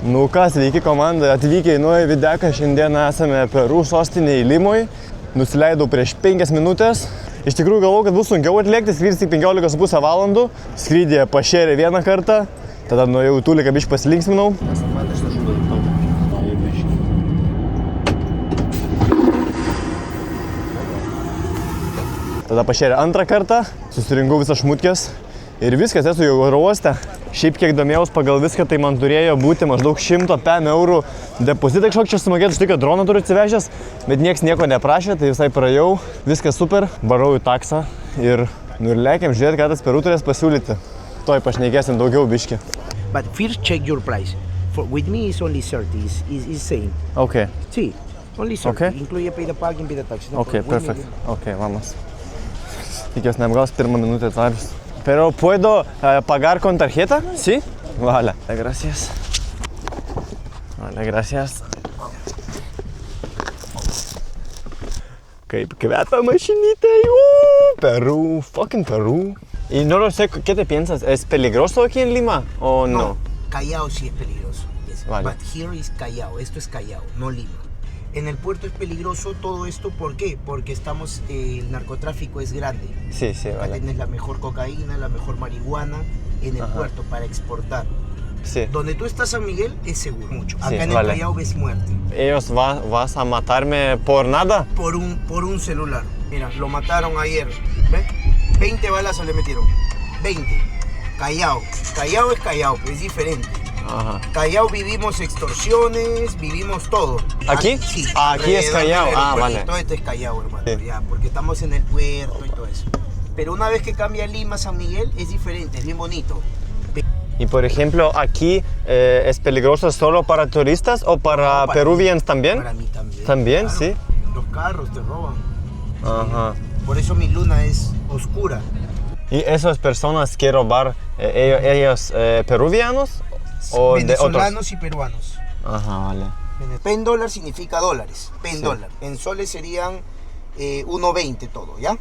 Nu ką, sveiki komanda, atvykę į Naują Videką, šiandieną esame Peru sostinėje Limoje. Nusileidau prieš 5 minutės. Iš tikrųjų galvojau, kad bus sunkiau atlikti, skrydis tik 15,5 valandų. Skrydį pašėrė vieną kartą, tada nuėjau į Tuliką biškį pasilinksminau. Tada pašėrė antrą kartą, susirinkau visas šmutkės ir viskas, esu jau oro uoste. Šiaip kiek domėjaus pagal viską, tai man turėjo būti maždaug 100 PM depozitą kažkokį čia sumokėti, už tai, kad droną turiu atsivežęs, bet nieks nieko neprašė, tai visai praėjau, viskas super, varau į taksą ir lekiam žiūrėti, ką tas Peru turės pasiūlyti. Toj pašnekėsim daugiau biškį. But first check your price. With me it's only 30, is same. Okay. Sí, only 30. Okay. Incluye pay the parking, pay the taxi. No Okay, problem. perfect. Okay, vamos. Tikiuosi neapgaus pirmą minutę atvarius. Pero puedo pagar con tarjeta? Sí? Vale. Gracias. Vale, gracias. Kaip kvepia mašinytė. Peru, fucking Peru. Y no lo sé, ¿qué te piensas? ¿Es peligroso aquí en Lima o no? Callao sí es peligroso. Yes. Vale. But here is Callao. Esto es Callao, no Lima. En el puerto es peligroso todo esto, ¿por qué? Porque el narcotráfico es grande. Sí, sí, Acá vale. tienes la mejor cocaína, la mejor marihuana en el puerto para exportar. Sí. Donde tú estás, San Miguel, es seguro mucho. Acá Sí, en el vale. Callao ves muerte. ¿Ellos vas a matarme por nada? Por un celular. Mira, lo mataron ayer. ¿Ves? 20 balazos le metieron. 20. Callao. Callao es Callao, pero es diferente. Ajá. Callao vivimos extorsiones, vivimos todo. ¿Aquí? Sí. Aquí es Callao. Ah, vale. Todo esto es Callao, hermano, Sí. ya, porque estamos en el puerto y todo eso. Pero una vez que cambia Lima, San Miguel, es diferente, es bien bonito. Y por ejemplo, aquí ¿es peligroso solo para turistas o para peruvianos también? Para mí también. También, claro. sí. Los carros te roban. Ajá. Por eso mi luna es oscura. ¿Y esas personas que robar, ellos peruvianos o de otros? Venezolanos y peruanos. Ajá, vale. Pen dólar significa dólares. Pen Sí. dólar. En soles serían 1.20 todo, ¿ya?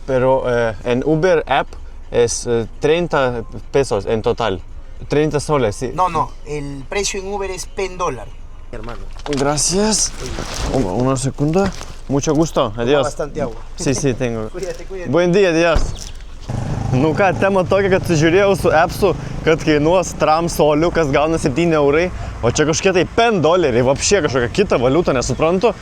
Pero en Uber app es 30 pesos en total. 30 soles, sí. No, el precio en Uber es pen dólar, hermano. Gracias. Una segunda. Mucho gusto. Adiós. Bastante agua. Sí, sí, tengo. Cuídate. Buen día, adiós. Nu ką, tema tokia, kad žiūrėjau su appsu, kad kainuos tram soliukas gauna 7 eurai, o čia kažkokie tai pen doleriai, vapšė kažkokia kita valiuta, nesuprantu.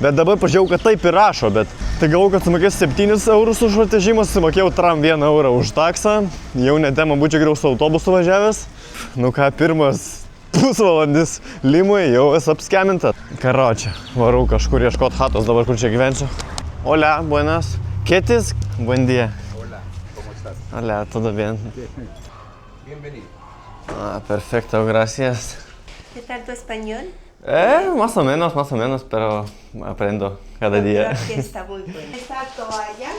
Bet dabar pažiūrėjau, kad taip ir rašo, bet tai galvoju, kad sumokės 7 eurus už atvežimą, sumokėjau tram 1 eurą už taksą, jau netema būčiau geriau su autobusu važiavęs. Nu ką, pirmas pusvalandis Limoje jau esu apskeminta. Karočią, varau kažkur ieškot hatos dabar, kur čia gyvensiu. Hola, buenas. ¿Quieres? Buen día. Hola, ¿cómo estás? Hola, ¿todo bien? Bienvenido. Ah, perfecto, gracias. ¿Qué tal tu español? Más o menos, pero aprendo cada día. Creo que está muy bueno. Esta toalla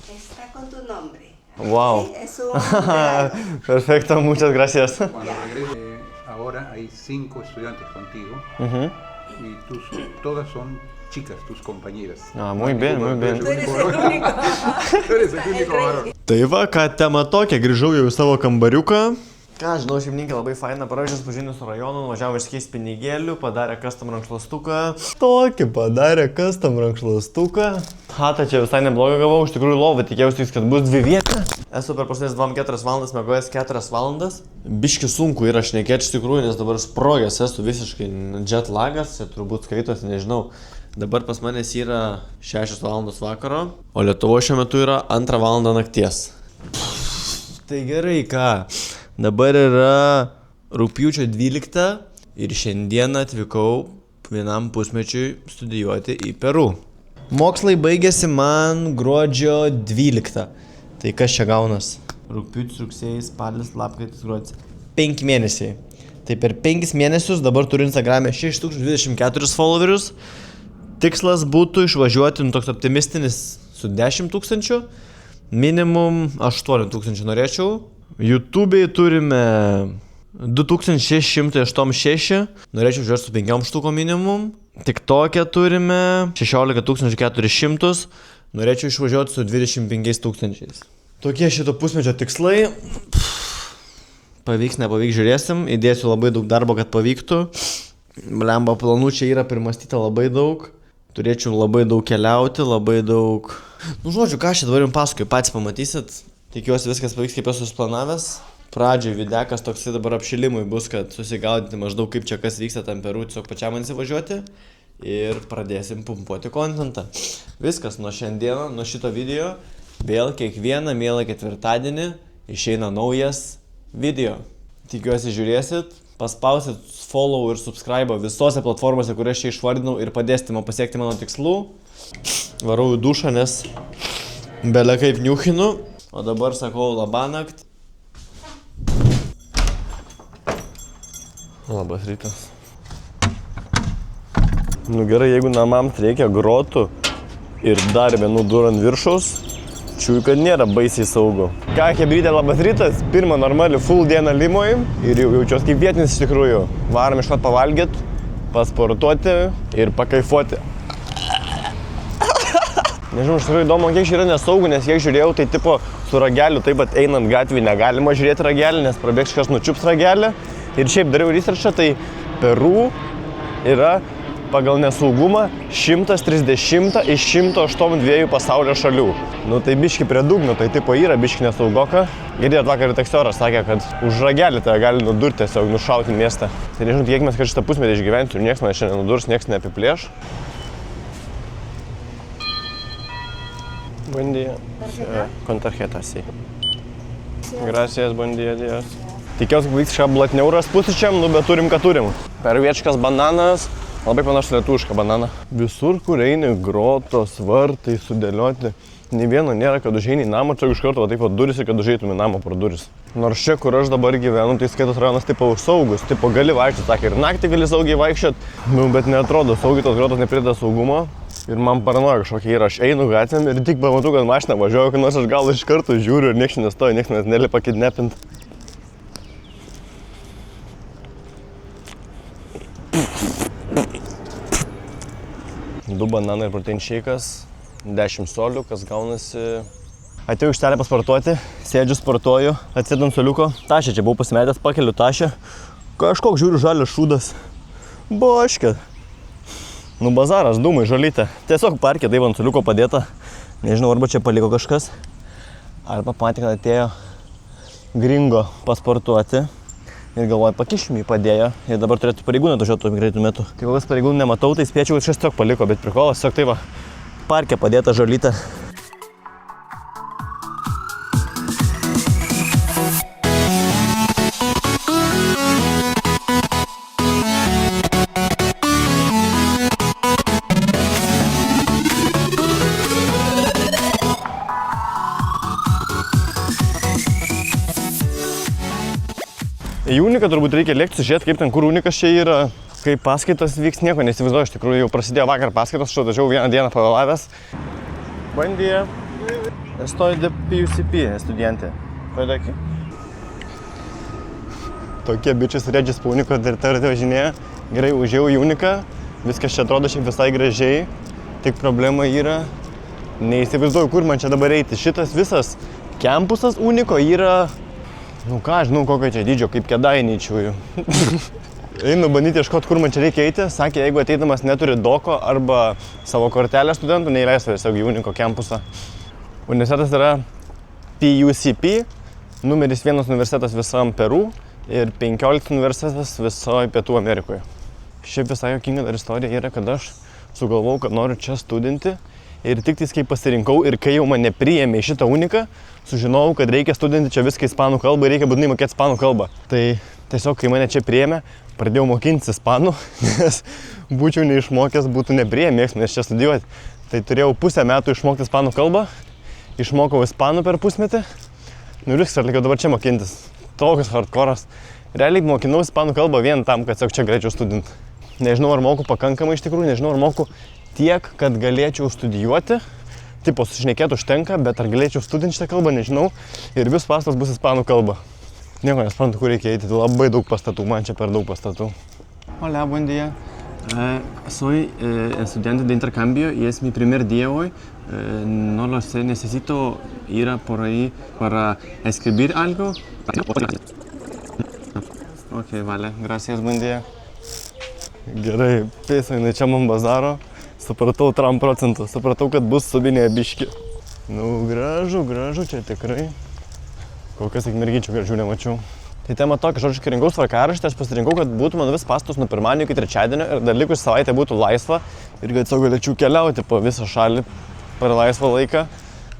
está con tu nombre. Wow. Sí, es un regalo. Perfecto, muchas gracias. Cuando regrese ahora hay 5 estudiantes contigo y todas son chicas, tus compañeras. Ah, muy bien, muy bien. Tú eres el único. Tú eres el único varón. Tai va, ką tema tokia, grįžau jau į savo kambariuką. Ką, žinau, šeimininkė labai faina, paražęs pažinius su rajonu, nuvažiavo iškeis pinigėlių, padarė custom rankšluostuką. Tokį padarė custom rankšluostuką. Hatą čia visai neblogą gavau, iš tikrųjų lovą tikėjausi, kad bus 2 vietos. Esu per paskutinės 2-4 valandas mėgojęs 4 valandas. Biški sunku yra šnekėti iš tikrųjų, nes dabar sprogęs esu visiškai jet lagas, čia turbūt skaitosi, nežinau. Dabar pas manęs yra 6 valandos vakaro, o Lietuvoje šiuo metu yra 2 valanda nakties. Tai gerai, ką? Dabar yra rugpjūčio 12 ir šiandien atvykau vienam pusmečiui studijuoti į Peru. Mokslai baigėsi man gruodžio 12. Tai kas čia gaunas? Rugpjūtis, rugsėjais, spalis, lapkritis, gruodis. 5 mėnesiai. Tai per 5 mėnesius dabar turiu Instagram'e 6024 followerius. Tikslas būtų išvažiuoti, toks optimistinis, su 10 000. Minimum 8 000 norėčiau. YouTube'ai turime 2686, norėčiau žiūrėti su 5 štuko minimum. TikTok'e turime 16400, norėčiau išvažiuoti su 25 000. Tokie šito pusmečio tikslai. Pavyks, nepavyks, žiūrėsim. Įdėsiu labai daug darbo, kad pavyktų. Blemba, planų čia yra primastyta labai daug. Turėčiau labai daug keliauti, labai daug... Nu, žodžiu, ką aš čia dabar jums pasakoju, patys pamatysit. Tikiuosi viskas pavyks, kaip esu suplanavęs. Pradžioj videkas toksai dabar apšilimui bus, kad susigaudyti maždaug kaip čia kas vyksta tam Peru, tiesiog pačiam man įsivažiuoti. Ir pradėsim pumpuoti kontentą. Viskas nuo šiandieną, nuo šito video. Vėl kiekvieną mielą ketvirtadienį išeina naujas video. Tikiuosi žiūrėsit, paspausit follow ir subscribe visose platformose, kurias čia išvardinau ir padėsite man pasiekti mano tikslų. Varau į dušą, nes bele kaip niuchinu. O dabar sakau labanakt. Labas rytas. Nu gerai, jeigu namams reikia grotų ir dar vienų durų ant viršaus, čiūju, kad nėra baisiai saugu. Ką, hebrytė, labas rytas. Pirmą normalių full dieną Limoj ir jau jaučiuos kaip vietinis iš tikrųjų. Varom iškart pavalgyti, pasportuoti ir pakaifuoti. Nežinau, iš tikrųjų įdomu, kiek čia yra nesaugu, nes kiek žiūrėjau, tai tipo su rageliu taip pat einant gatvį negalima žiūrėti ragelį, nes prabėgs kažkas nučiups ragelį. Ir šiaip dariau researchą, tai Peru yra pagal nesaugumą 130 iš 182 pasaulio šalių. Nu tai biški prie dugno, tai tipo yra biški nesaugoka. Girdėjot, vakar taksijoras sakė, kad už ragelį tai gali nudurti tiesiog, nušauti miestą. Tai nežinau, tikėkimės, kad šitą pusmetį išgyvensiu ir nieks man šiandien nudurs, nieks neapiplėš. Buen día. Con tarjeta, sí. Gracias, buen día, Dios. Tikiuosi, kad vyks kažką blatniauras pusryčiam, nu bet turim, ką turim. Perviečkas bananas, labai panašu lietuvišką bananą. Visur, kur eini, grotos, vartai sudėlioti. Nė vieno nėra, kad užeini į namą, čia iš karto va taip pat duris ir kad užeitum į namą pro duris. Nors čia, kur aš dabar gyvenu, tai skaitos rajonas tipo saugus, tipo gali vaikščioti, sakė, ir naktį gali saugiai vaikščioti, nu bet neatrodo saugiai, tos grotos neprideda saugumo. Ir man paranoja kažkokia yra, aš einu gatvėm ir tik pamatau, kad mašina važiuoja, nors aš gal iš karto žiūriu ir nieks nestoja, nieks net nelipa kidnapint. Du bananai ir protein šeikas, 10 solių, kas gaunasi. Atėjau iš telę pasportuoti, sėdžiu, sportuoju, atsėdant soliuko. Tašę čia buvau pasimetęs, pakeliu tašę. Kažkoks žiūriu žalias šūdas. Boškė. Nu bazaras, dūmai, žolytė. Tiesiog parke, taip ant soliuko padėta. Nežinau, arba čia paliko kažkas. Arba pamatė, kad atėjo gringo pasportuoti. Ir galvoju, pakišim jį padėjo. Ir dabar turėtų pareigūnai atvažiuoti greitų metų. Kai kokias pareigūnų nematau, tai spėčiau, kad šis tiesiog paliko, bet prikolas tiesiog tai va, parke padėta žolytė. Į Uniką turbūt reikia lėkti, žiūrėti, kaip ten kur Unikas čia yra, kaip paskaitos vyks, nieko nesivaizduoju, iš tikrųjų jau prasidėjo vakar paskaitos, aš atvažiavau vieną dieną pavėlavęs. Buen día. Estoy de PUCP, estudiante. Puede aquí. Tokie bičias redžis po Uniko teritoriją važinėja. Gerai, užėjau į Uniką, viskas čia atrodo šiaip visai gražiai, tik problema yra, neįsivaizduoju, kur man čia dabar eiti. Šitas visas kampusas Uniko yra... Nu ką, žinau, kokio čia dydžio, kaip Kėdainiai čiūju. Einu bandyti ieškoti, kur man čia reikia eiti. Sakė, jeigu ateidamas neturi doko arba savo kortelę studentų, neįleis tiesiog į Uniko kampusą. Universitetas yra PUCP, numeris 1 universitetas visam Peru ir 15 universitetas visoje Pietų Amerikoje. Šiaip visai juokinga dar istorija yra, kad aš sugalvojau, kad noriu čia studinti. Ir tik tais, kai pasirinkau ir kai jau mane priėmė į šitą Uniką, sužinojau, kad reikia studinti čia viską ispanų kalbą ir reikia būtinai mokėti ispanų kalbą. Tai tiesiog, kai mane čia priėmė, pradėjau mokintis ispanų, nes būčiau neišmokęs, būtų nepriėmęs, nes čia studijuoti. Tai turėjau pusę metų išmokti ispanų kalbą, išmokau ispanų per pusmetį, nu ir viskas, reikia dabar čia mokintis. Tokius hardcore'as. Realiai mokinau ispanų kalbą vien tam, kad čia galėčiau studinti. Nežinau, ar moku pakankamai iš tikrųjų, nežinau, ar moku tiek, kad galėčiau studijuoti. Tipo, sušnekėti užtenka, bet ar galėčiau studinti šitą kalbą, nežinau. Ir vis pastas bus ispanų kalba. Nieko nesprantu, kur reikia eiti, labai daug pastatų, man čia per daug pastatų. Hola, buen día. Soy estudiante de intercambio y es mi primer día hoy. No lo sé, necesito ir por ahí para escribir algo. Ok, vale, gracias, bandėje. Gerai, pėsai, čia man bazaro. Supratau 3%, supratau, kad bus subinėje biški. Nu, gražu, čia tikrai. Kol kas tik mergyčių gražių nemačiau. Tai tema tokia, žodžiu, kai rinkau tvarkaraštį, aš pasirinkau, kad būtų man vis pastos nuo pirmadienio iki trečiadienio ir dar likus savaitę būtų laisva ir kad tiesiog galėčiau keliauti po visą šalį per laisvą laiką.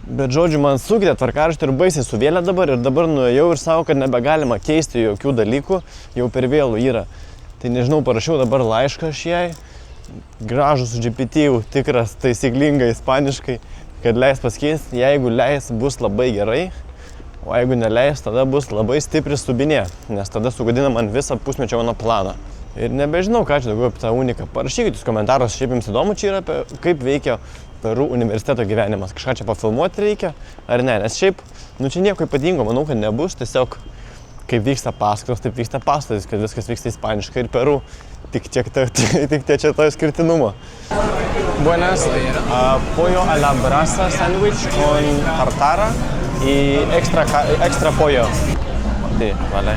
Bet žodžiu, man sukrėtė tvarkaraštį ir baisiai suvėlė dabar ir dabar nuėjau ir savo, kad nebegalima keisti jokių dalykų, jau per vėlų yra. Tai nežinau, parašiau dabar laišką aš jai, gražus GPT, tikras, taisyklingai, ispaniškai, kad leis pasikeisti, jeigu leis, bus labai gerai. O jeigu neleis, tada bus labai stipri subinė, nes tada sugadina man visą pusmečio mano planą. Ir nebežinau, ką čia daugiau apie tą uniką. Parašykit jūs komentaruose, šiaip jums įdomu čia yra apie kaip veikia Peru universiteto gyvenimas. Kažką čia pafilmuoti reikia, ar ne? Nes šiaip, nu čia nieko ypatingo, manau, kad nebus. Tiesiog kaip vyksta paskaitos, taip vyksta pastatas, kad viskas vyksta ispaniškai ir Peru. Tik čia to išskirtinumo. Buenas, pollo a la brasa sandwich con tartara. Į ekstra pollo. Tai, vale.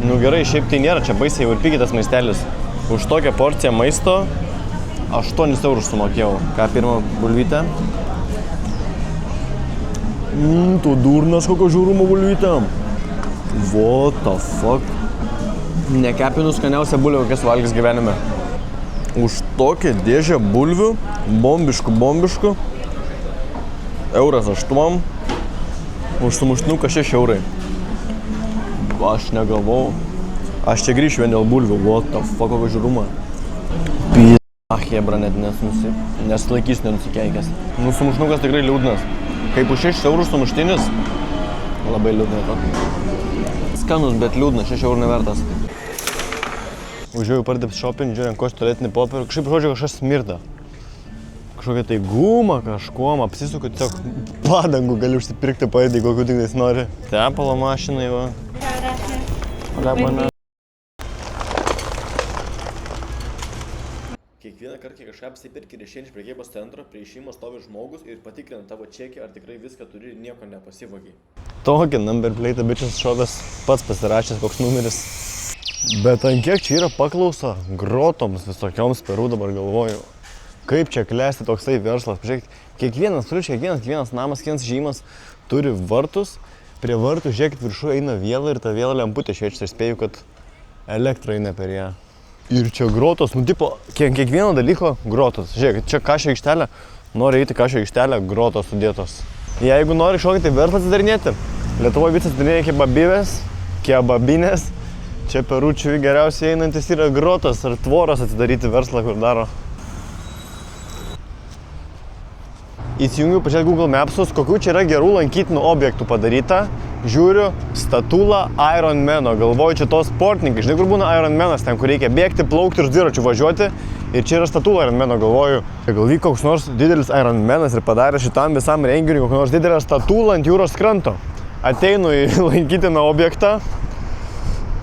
Nu gerai, šiaip tai nėra, čia baisiai jau ir pigiai maistelis. Už tokią porciją maisto 8 eurus sumokėjau. Ką, pirmą bulvytę? To durnas kokio žiūrumo bulvytę. What the fuck? Nekepinus skaniausia bulvė, kokias valgys gyvenime. Už tokią dėžę bulvių, bombiškų, euras 8. Už sumuštinuką 6 eurai. Aš negalvau. Aš čia grįšiu vien dėl bulvių. What the fuck, kokio žiūrumą. Hebra net nesilaikysiu nenusikeikęs. Nu, sumuštinukas tikrai liūdnas. Kaip už 6 eurų sumuštinis. Labai liūdnai to. Skanus, bet liūdnas, 6 eurų nevertas. Užėjau pardėp shopping, žiūrėjau, koš tualetinį popierį. Kažkaip žodžiu kažkas smirda. Kažkokia tai guma, kažkuom, apsisuku, tiesiog padangų gali užsipirkti paėdį, kokių tik tais nori. Tepalo mašinai, va. Kiekvieną kartą, kai kažką apsipirki ir išeini iš prekybos centro, prie išėjimo stovi žmogus ir patikrina tavo čekį, ar tikrai viską turi ir nieko nepasivogi. Tokį number plate bičias šovęs, pats pasirašęs koks numeris. Bet ant kiek čia yra paklausa grotoms visokioms Peru, dabar galvoju. Kaip čia klesti toksai verslas. Pažiūrėkit, kiekvienas namas, kiekvienas žymas turi vartus. Prie vartų, žiūrėkit, viršų eina vėla ir ta vėla lemputė šviečia. Aš spėju, kad elektra eina per ją. Ir čia grotos, nu tipo, kiekvieno dalyko grotos. Žiūrėkit, čia kašio aikštelė, nori eiti kašio aikštelę, grotos sudėtos. Jeigu nori kažkokį tai verslą atsidarinėti, Lietuvoje visi atsidarinėja kebabinės. Čia Peručiui geriausiai einantis yra grotos ar tvoros atsidaryti verslą, kur daro. Įsijungiu pačiat Google Mapsus, kokių čia yra gerų lankytinų objektų padaryta. Žiūriu, statula Ironmano. Galvoju, čia tos sportininkai. Žinai, kur būna Ironmanas, ten, kur reikia bėgti, plaukti ir dviračių važiuoti. Ir čia yra statula Ironmano. Galvoju, gal vyko koks nors didelis Ironmanas ir padarė šitam visam renginiui kokią nors didelę statulą ant jūros kranto. Ateinu į lankytiną objektą.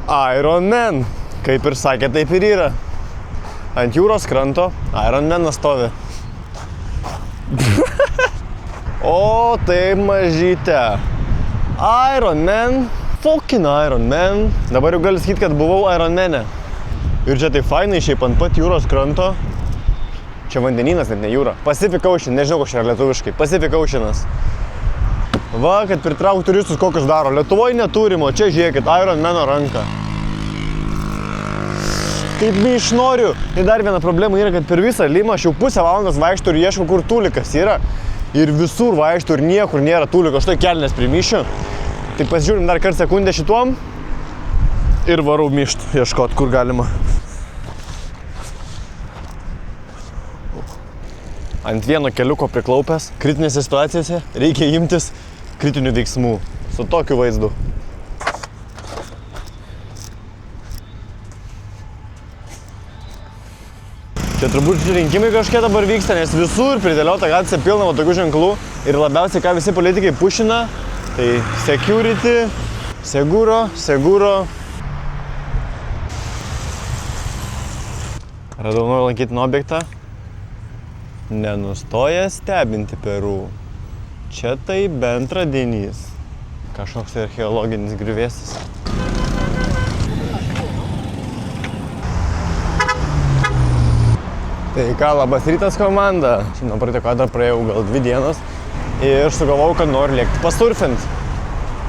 Ironman. Kaip ir sakė, taip ir yra. Ant jūros kranto Ironmanas stovi. O, taip mažytė. Ironman. Fucking Ironman. Dabar jau gali sakyti, kad buvau Ironmane. Ir čia tai fainai šiaip ant pat jūros kranto. Čia vandenynas, net ne jūra. Pacific Ocean, nežinau, koks čia yra lietuviškai. Pacific Oceanas. Va, kad pritrauk turistus, kokius daro. Lietuvoje neturim, o čia žiūrėkit, Ironmano ranką. Kaip neišnoriu. Tai dar viena problema yra, kad per visą Limą aš jau pusę valandos vaikštų ir ieškau, kur tulikas yra. Ir visur vaikštų ir niekur nėra tuliko. Štai kelnes primyšiu. Tai pasižiūrim dar kartą sekundę šituom. Ir varau myšt, ieškot, kur galima. Ant vieno keliuko priklaupęs, kritinėse situacijose reikia imtis kritinių veiksmų. Su tokiu vaizdu. Čia turbūt rinkimai kažkiek dabar vyksta, nes visur pridėliota gatvėse pilna tokių ženklų. Ir labiausiai, ką visi politikai pušina, tai security, seguro. Radau naują lankytiną objektą. Nenustoja stebinti Peru. Čia tai bent radinys. Kažkoks archeologinis griuvėsis. Tai ką, labas rytas komanda. Šiandien praeitą kadrą praėjau gal 2 dienas ir sugalvojau, kad noriu lėkti pasurfint.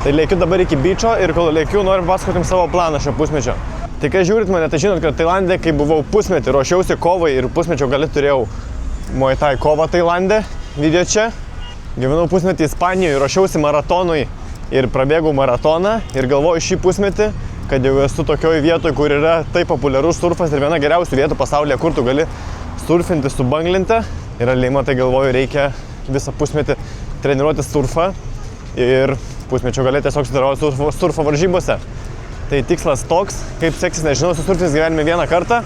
Tai lėkiu dabar iki bičo ir kol lėkiu noriu pasakoti savo planą šio pusmečio. Tai kai žiūrit mane, tai žinot, kad Tailande, kai buvau pusmetį, ruošiausi kovai ir pusmečio gali turėjau Muay Thai kovą Tailande, video čia. Gyvenau pusmetį Ispanijoje, ruošiausi maratonui ir prabėgau maratoną ir galvoju šį pusmetį, kad jau esu tokioje vietoje, kur yra taip populiarus surfas ir viena geriausių vietų pasaulyje, kur tu gali surfinti su banglente. Ir realiai, matai, galvoju, reikia visą pusmetį treniruoti surfą ir pusmečio gali tiesiog sudalyvauti surfo varžybose. Tai tikslas toks, kaip seksis, nežinau, susurfins gyvenime vieną kartą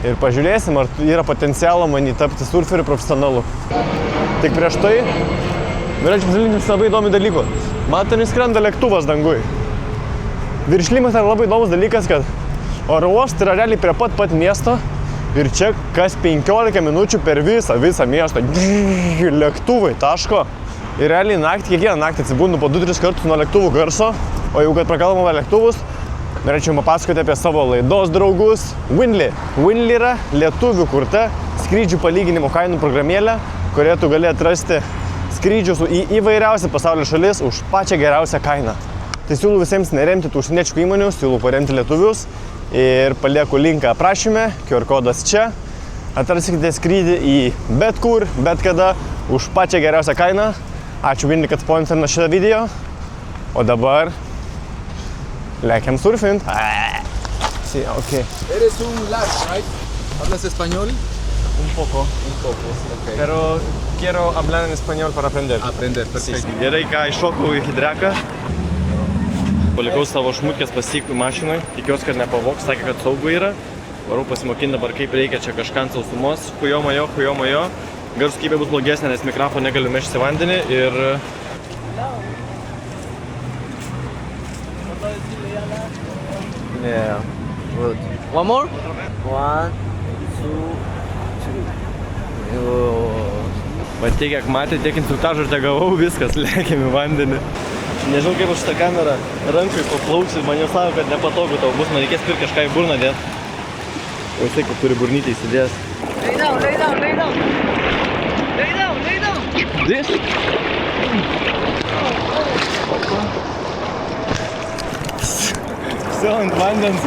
ir pažiūrėsim, ar yra potencialo man tapti surferiu profesionalu. Tik prieš tai norėčiau pasidalinti labai įdomių dalykų. Matai, skrenda lėktuvas dangui. Viršlimas yra labai įdomus dalykas, kad oro uostas yra realiai prie pat miesto ir čia kas 15 minučių per visą miestą lėktuvai taško. Ir realiai naktį, kiekvieną naktį atsibundu po 2-3 kartus nuo lėktuvų garso. O jau kad prakalbam apie lėktuvus, norėčiau papasakoti apie savo laidos draugus Winly. Winly yra lietuvių kurta skrydžių palyginimo kainų programėlė, kurioje tu gali atrasti skrydžius į įvairiausią pasaulio šalis už pačią geriausią kainą. Tai siūlau visiems neremti tų užsieniečių įmonių, siūlau paremti lietuvius ir palieku linką aprašyme, QR kodas čia. Atraskite skrydį į bet kur, bet kada už pačią geriausią kainą. Ačiū Winly, kad sponsorino šitą video. O dabar lekiam surfint. Sí, okay. Eres un lat, right? ¿Hablas español? Un poco, Ok. pero quiero hablar en español para aprender. Aprender, perfecto. Gerai, ką iššokau į hidreką. Palikau savo šmutkės pasikui mašinai. Tikiuosi, kad nepavoks, sakė, kad saugu yra. Varau pasimokinti dabar, kaip reikia čia kažką ant sausumos. Hujomajo. Garso kokybė bus blogesnė, nes mikrofoną negaliu mešti vandenį ir... Yeah, good. One more? 1, 2, 3. Va tiek, kiek matė, tiek instruktažą ir gavau, viskas, lėkiam į vandenį. Nežinau, kaip aš šitą kamerą rankui paplauksiu, man jau sako, kad nepatogu tau bus, man reikės pirkti kažką į burną dėt. O jisai, kad turi burnytę įsidės. Lay down. This? Все ant vandens.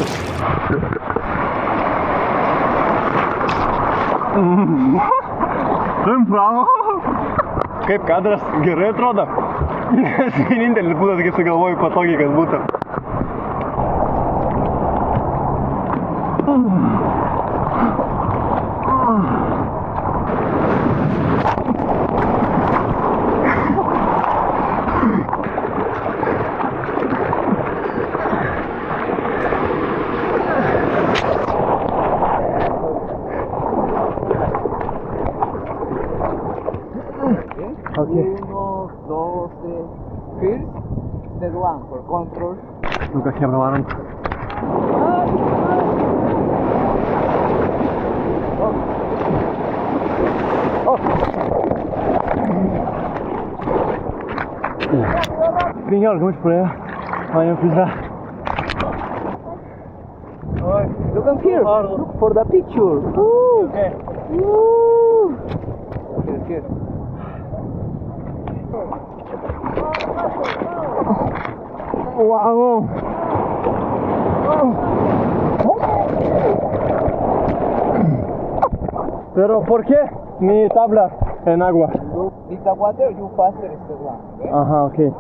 Bravo. Kaip kadras gerai atrodo. Vienintelis būdas, kaip sugalvoju patogiai, kad būtų. Okay. 1, 2, 3. First, that one for control. Nu ką, chebra, varom. Pinhão, vamos por aí. Olha, pisar. Look up here. Look for the picture. Okay. Here. Wow. Pero ¿por qué mi tabla en agua? You dig the water, you faster is the one. Okay? Ajá, okay.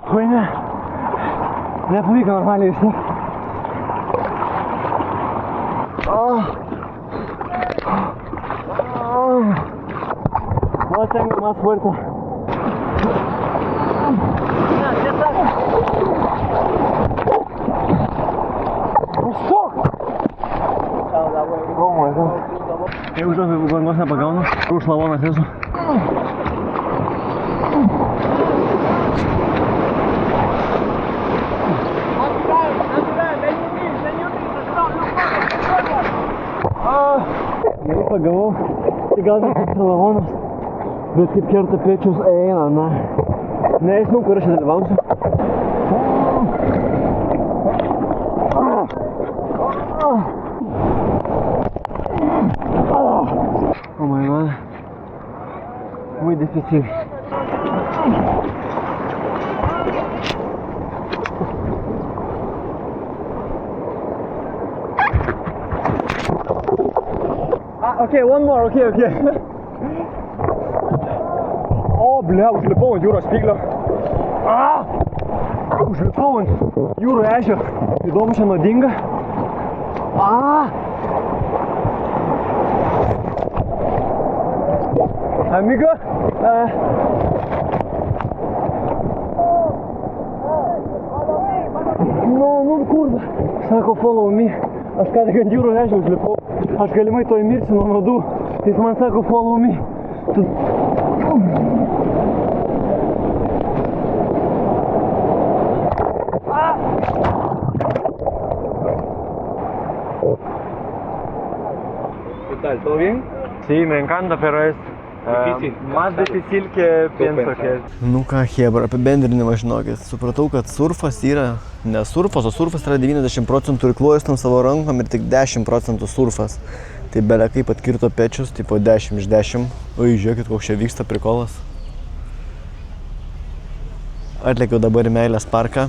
Хуйня. Я повика нормально все. No tengo más fuerza. ¿Cómo eso? Eu už to vos nepagaunu, už lavonas esu. Gerai pagavau, tai gal net kaip lavonas, bet kaip kerta pečius eina, na. Nežinau, kur aš dalyvausiu. Oh my god. Muy difícil. Okay, one more, okay. O, bля, užlipau ant jūros spiglio. Užlipau ant jūrų ežio. Įdomu, čia nuodinga. Amigo? Nu, kurva. Sako, follow me. Aš ką tik ant jūrų ežio užlipau. Aš galimai to įmirsiu nuo nuodų. Tai jis man sako, follow me. ¿Qué tal? ¿Todo bien? Sí, me encanta, pero es más difícil que pienso que. Nu ką, Hebra, apibendrinimą žinokit. Supratau, kad surfas yra ne surfas, o surfas yra 90% irklojus tam savo rankom ir tik 10% surfas. Tai belia kaip atkirto pečius, tipo 10 iš 10. Oi, žiūrėkit, koks čia vyksta prikolas. Atlėkiau dabar į Meilės parką,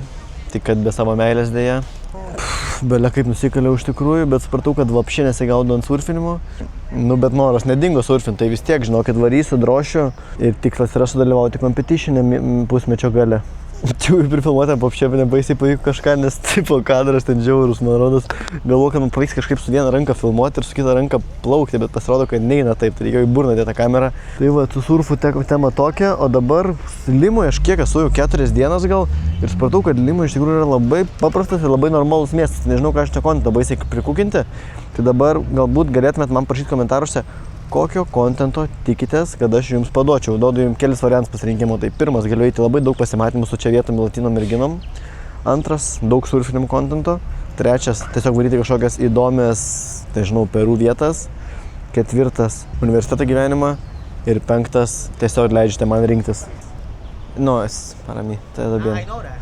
tik kad be savo meilės dėja. Belia kaip nusikaliau iš tikrųjų, bet supratau, kad vapšė nesigaudau ant surfinimo. Nu, bet noras nedingo surfint, tai vis tiek žinau, kad varysiu, drošiu ir tikslas yra sudalyvauti competition'e pusmečio gale. Čia jau prifilmuoti ant vapšė, nebaisiai pavyko kažką, nes tipo kadras ten žiaurus, man rodos. Galvoju, kad man pavyks kažkaip su viena ranka filmuoti ir su kita ranka plaukti, bet pasirodo, kad neina taip, tai reikėjo į burną dėti tą kamerą. Tai va, su surfu tema tokia, o dabar Limoje aš kiek esu jau 4 dienas gal ir supratau, kad Limoje iš tikrųjų yra labai paprastas ir labai normalus miestas. Nežinau, ką aš čia kontentą baisiai prikukinti, tai dabar galbūt galėtumėt man parašyti komentaruose, kokio kontento tikitės, kad aš jums paduočiau. Duodu jums kelis variantus pasirinkimo. Tai pirmas, galiu eiti labai daug pasimatymų su čia vietom latino merginom. Antras, daug surfinimo kontento. Trečias, tiesiog varyti kažkokias įdomias, tai žinau, Perų vietas. Ketvirtas, universiteto gyvenimą. Ir penktas, tiesiog leidžiate man rinktis. No, es para mí. Todo bien. I know that.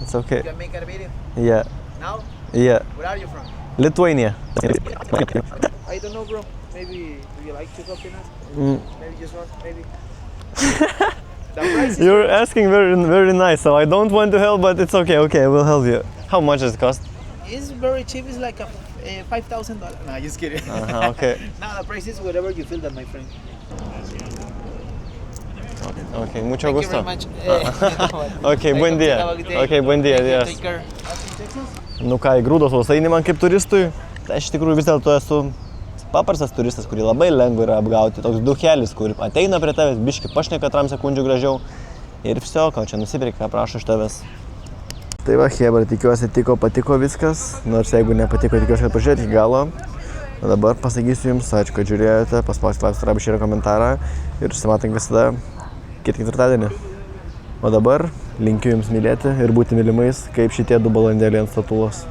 It's okay. You can make a video Yeah. now? Yeah. Where are you from? Lithuania. I don't know, bro. Maybe do you like to something else? Maybe just one, maybe. The price is You're asking very nice, so I don't want to help, but it's okay. Okay, I will help you. How much does it cost? very cheap. It's like a $5,000. Nah, just kidding. Okay. Nah, the price is whatever you feel that, my friend. Okay, mucho Thank gusto. you very much. Okay, buen día. Have a good day. Okay, buen día, Thank you, adios. Take care. Nu ką, į grūdo sausainį man kaip turistui, tai aš iš tikrųjų vis dėlto esu paprastas turistas, kurį labai lengva yra apgauti. Toks duchelis, kur ateina prie tavęs, biški pašneka 3 sekundžių gražiau ir viso, ką čia nusipirka, ką prašo iš tavęs. Tai va, Hebra, tikiuosi patiko viskas, nors jeigu nepatiko, tikiuosi, kad pažiūrėti iki galo. O dabar pasakysiu jums, ačiū, kad žiūrėjote, paspauskite laipsnį arba šį komentarą ir susimatom visada kitą ketvirtadienį. O dabar linkiu jums mylėti ir būti mylimais, kaip šitie 2 balandėliai ant statulos.